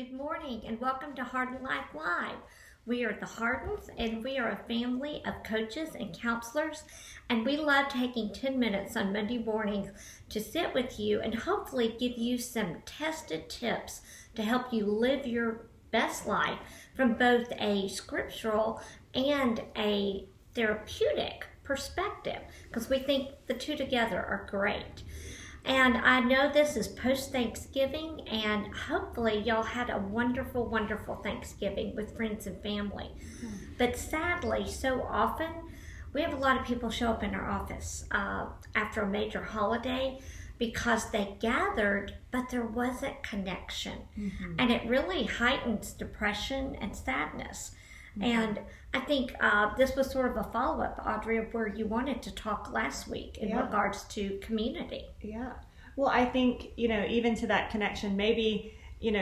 Good morning and welcome to Hardin Life Live. We are the Hardins and we are a family of coaches and counselors, and we love taking 10 minutes on Monday mornings to sit with you and hopefully give you some tested tips to help you live your best life from both a scriptural and a therapeutic perspective, because we think the two together are great. And I know this is post-Thanksgiving, and hopefully y'all had a wonderful, wonderful Thanksgiving with friends and family. But sadly, so often, we have a lot of people show up in our office after a major holiday because they gathered, but there wasn't connection. And it really heightens depression and sadness. And I think this was sort of a follow-up, Audrey, of where you wanted to talk last week in regards to community. Yeah. Well, I think, even to that connection, maybe, you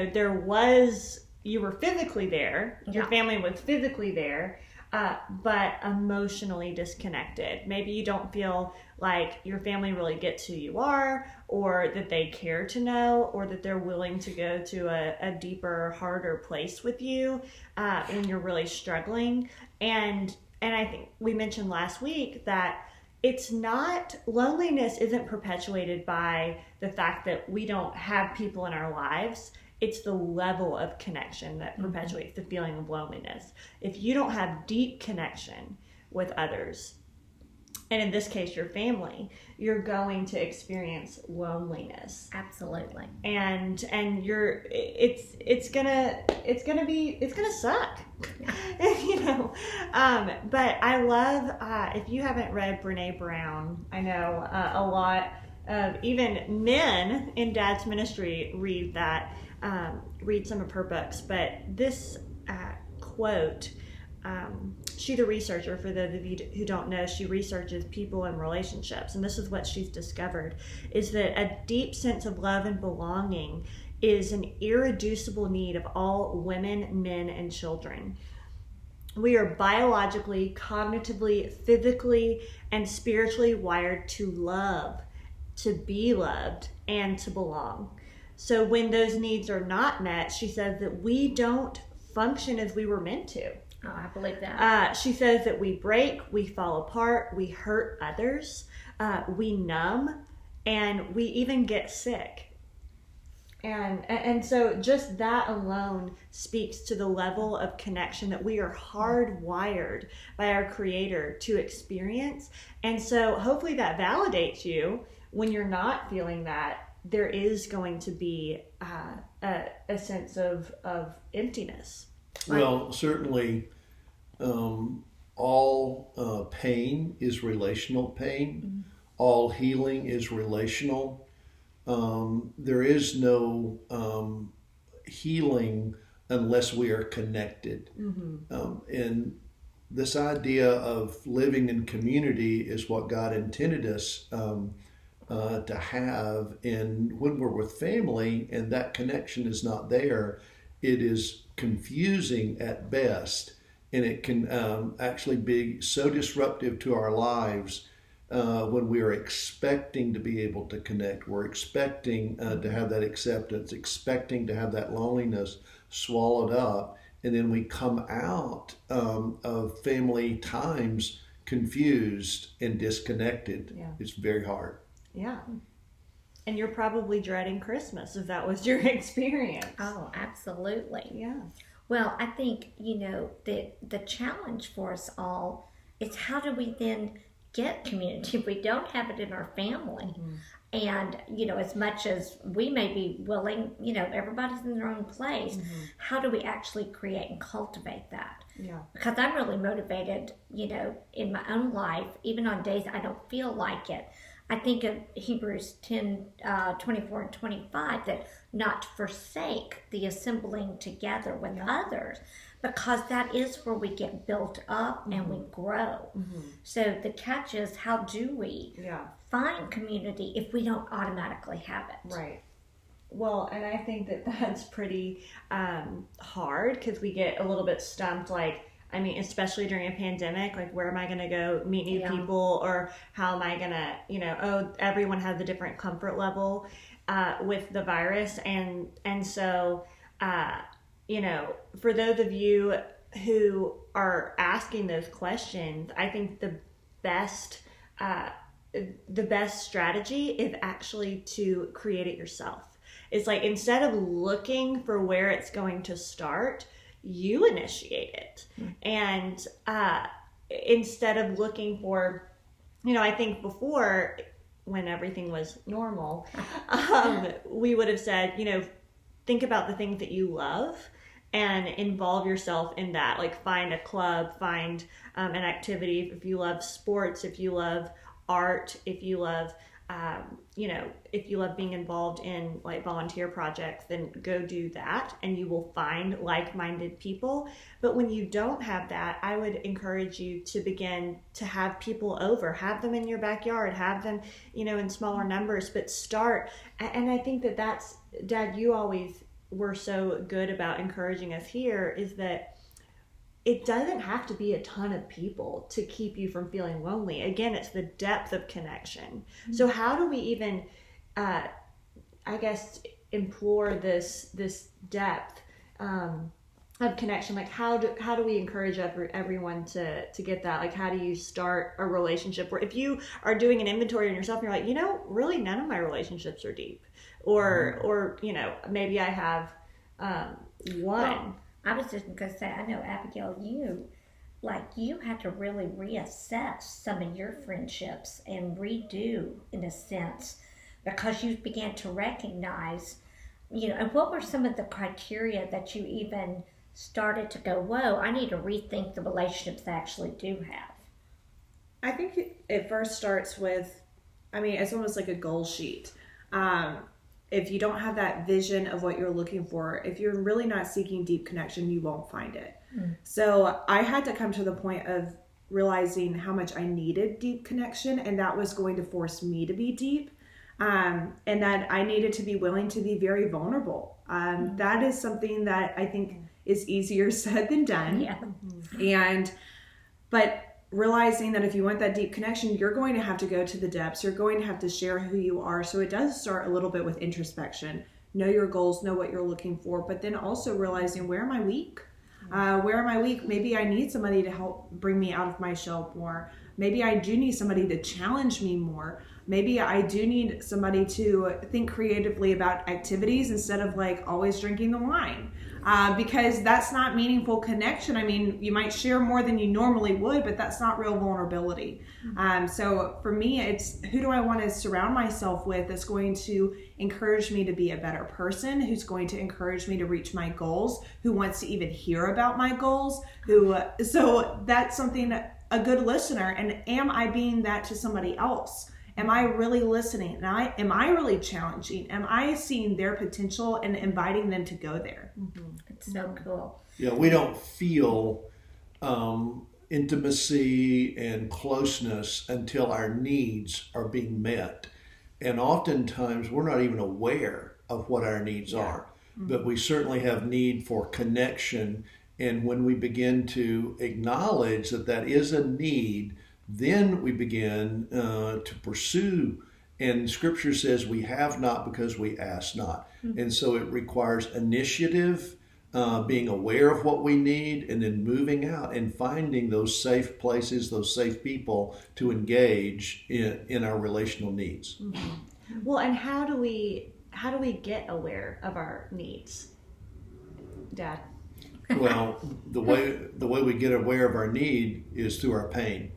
were physically there, your family was physically there, but emotionally disconnected. Maybe you don't feel like your family really gets who you are, or that they care to know, or that they're willing to go to a deeper, harder place with you when you're really struggling. And I think we mentioned last week that loneliness isn't perpetuated by the fact that we don't have people in our lives. It's the level of connection that perpetuates the feeling of loneliness. If you don't have deep connection with others, and in this case your family, you're going to experience loneliness. Absolutely. And it's gonna suck. But I love, if you haven't read Brene Brown, I know a lot of even men in Dad's ministry read some of her books, but this quote, she's a researcher. For those of you who don't know, she researches people and relationships, and this is what she's discovered, is that a deep sense of love and belonging is an irreducible need of all women, men, and children. We are biologically, cognitively, physically, and spiritually wired to love, to be loved, and to belong. So when those needs are not met, she says that we don't function as we were meant to. Oh, I believe that. She says that we break, we fall apart, we hurt others, we numb, and we even get sick. And so just that alone speaks to the level of connection that we are hardwired by our Creator to experience. And so hopefully that validates you when you're not feeling that. There is going to be a sense of emptiness. Well, certainly all pain is relational pain. All healing is relational. There is no healing unless we are connected. And this idea of living in community is what God intended us to have. And when we're with family and that connection is not there, it is confusing at best, and it can actually be so disruptive to our lives when we are expecting to be able to connect. We're expecting to have that acceptance, expecting to have that loneliness swallowed up, and then we come out of family times confused and disconnected. Yeah. It's very hard. Yeah. And you're probably dreading Christmas if that was your experience. Oh, absolutely. Yeah. Well, I think, the challenge for us all is how do we then get community if we don't have it in our family? And, as much as we may be willing, everybody's in their own place. How do we actually create and cultivate that? Yeah. Because I'm really motivated, in my own life, even on days I don't feel like it. I think of Hebrews 10, 24 and 25, that not to forsake the assembling together with others, because that is where we get built up and we grow. So the catch is, how do we find community if we don't automatically have it? Right. Well, and I think that that's pretty hard, because we get a little bit stumped, especially during a pandemic, where am I going to go meet new people, or how am I going to, everyone has a different comfort level with the virus. And so for those of you who are asking those questions, I think the best strategy is actually to create it yourself. It's like, instead of looking for where it's going to start, you initiate it. And instead of looking for, I think before, when everything was normal, we would have said, think about the things that you love and involve yourself in that. Like, find a club, find an activity. If you love sports, if you love art, if you love, if you love being involved in like volunteer projects, then go do that, and you will find like-minded people. But when you don't have that, I would encourage you to begin to have people over, have them in your backyard, have them, in smaller numbers, but start. And I think that's, Dad, you always were so good about encouraging us here, is that it doesn't have to be a ton of people to keep you from feeling lonely. Again, it's the depth of connection. Mm-hmm. So how do we even, implore this depth of connection? Like, how do we encourage everyone to get that? Like, how do you start a relationship where, if you are doing an inventory on yourself and you're like, really none of my relationships are deep, or maybe I have one. Well, I was just going to say, I know, Abigail, you had to really reassess some of your friendships and redo, in a sense, because you began to recognize, and what were some of the criteria that you even started to go, whoa, I need to rethink the relationships I actually do have? I think it first starts with, it's almost like a goal sheet. If you don't have that vision of what you're looking for, if you're really not seeking deep connection, you won't find it. So I had to come to the point of realizing how much I needed deep connection, and that was going to force me to be deep, and that I needed to be willing to be very vulnerable. That is something that I think is easier said than done. Yeah. But realizing that if you want that deep connection, you're going to have to go to the depths. You're going to have to share who you are. So it does start a little bit with introspection. Know your goals, know what you're looking for, but then also realizing, where am I weak? Where am I weak? Maybe I need somebody to help bring me out of my shell more. Maybe I do need somebody to challenge me more. Maybe I do need somebody to think creatively about activities instead of like always drinking the wine. Because that's not meaningful connection. You might share more than you normally would, but that's not real vulnerability. So for me, it's, who do I want to surround myself with that's going to encourage me to be a better person, who's going to encourage me to reach my goals, who wants to even hear about my goals, so that's something, a good listener. And am I being that to somebody else? Am I really listening? And am I really challenging? Am I seeing their potential and inviting them to go there? It's so cool. Yeah, we don't feel intimacy and closeness until our needs are being met. And oftentimes we're not even aware of what our needs are. But we certainly have need for connection. And when we begin to acknowledge that that is a need, then we begin to pursue. And Scripture says we have not because we ask not. And so it requires initiative, being aware of what we need, and then moving out and finding those safe places, those safe people to engage in our relational needs. Well, and how do we get aware of our needs, Dad? Well, the way we get aware of our need is through our pain.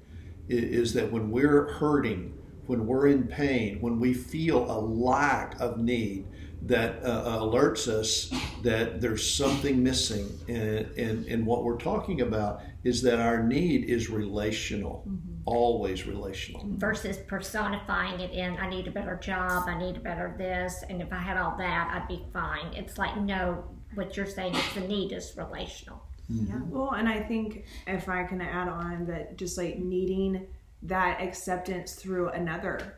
Is that when we're hurting, when we're in pain, when we feel a lack of need, that alerts us that there's something missing. And what we're talking about is that our need is relational, always relational. Versus personifying it in, I need a better job, I need a better this, and if I had all that, I'd be fine. It's like, no, what you're saying is the need is relational. Yeah. Well, and I think, if I can add on, that just like needing that acceptance through another.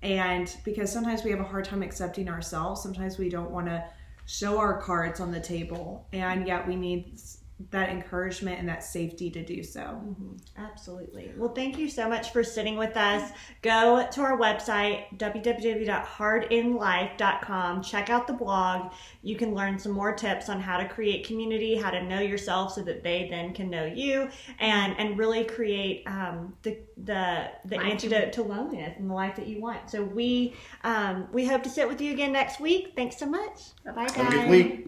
And because sometimes we have a hard time accepting ourselves, sometimes we don't want to show our cards on the table, and yet we need that encouragement and that safety to do so. Mm-hmm. Absolutely. Well, thank you so much for sitting with us. Go to our website, www.hardinlife.com. Check out the blog. You can learn some more tips on how to create community, how to know yourself so that they then can know you, and really create the antidote to loneliness and the life that you want. So we hope to sit with you again next week. Thanks so much. Bye, guys. Have a good week.